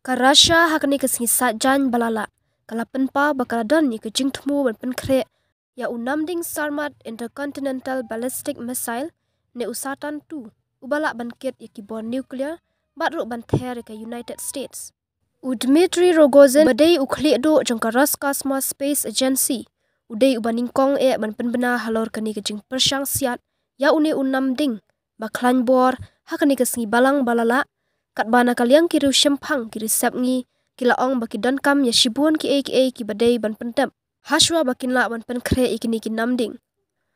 Ka Russia hakni ke singisat jan balala. Kala penpa bakal don ni ke jingtmu ban penkre ya unamding Sarmat Intercontinental Ballistic Missile ne usatan tu ubala banket ya kibon nuklear batru ban ther ke United States. Dmitry Rogozin badai ukhli do jangka Roscosmos Space Agency udai ubaningkong ban penbena halor kani ke jing persyang siat ya une unamding baklan bor hakni ke singi balang balala kat bana kaliang kiru shempang kiri sapngi kila ong baki don kam ya shibun ki ki badai ban pentem haswa bakin la ban penkre ikini ki namding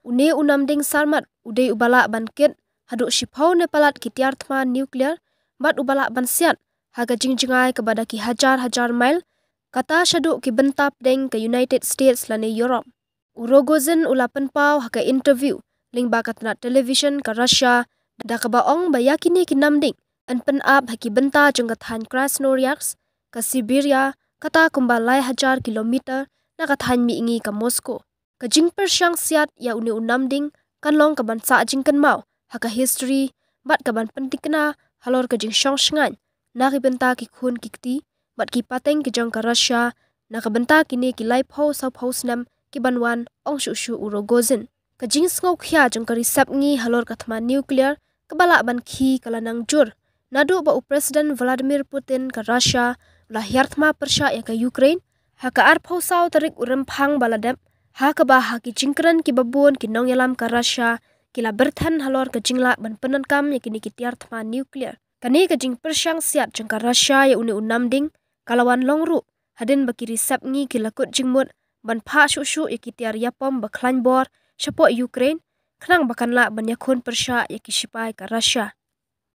une unamding Sarmat udai ubala ban ket haduk shipau ne palat ki tiartma nuklear bat ubala ban siat haga jingjingai kepada ki hajar mile kata shaduk ki bentap deng ke United States lane Europe. Rogozin ulapan pau haga interview ling bakat na television ke Russia da kabaong bayakini ki namding an pen up haki benta jengkathan Krasnoyarsk ke Siberia kata kumbalai hajar kilometer na kathan miingi ke Moscow. Ke jing persyang siat ya une unamding kan long ke bansa jingkan mau haka history bat ke ban penting kena halor ke jing syong shngan na ki benta ki khun kikti bat ki pateng ki jong ke Russia na ke benta kini ki lai pau sau pau snam ki banwan ong shu Rogozin. Ke jing sngau khya jong ke risap ngi halor ke thma nuklear kebala ban khi kala nang jur nadu ba Presiden Vladimir Putin ke Russia la hyarthma persya ya ke Ukraine haka arpau sau tarik urempang baladep haka ba haki jingkran ki babun ki nong yalam ke Russia kila berthan halor ke jingla ban penankam ya kini ki tiarthma nuklear kani ke jing persyang siat jong ke Russia ya une unamding kalawan longru hadin baki risap ngi kila kut jingmut ban pha shu ya ki tiar yapom baklan bor syapo Ukraine khnang bakan la ban yakun persya ya ki sipai ke Russia.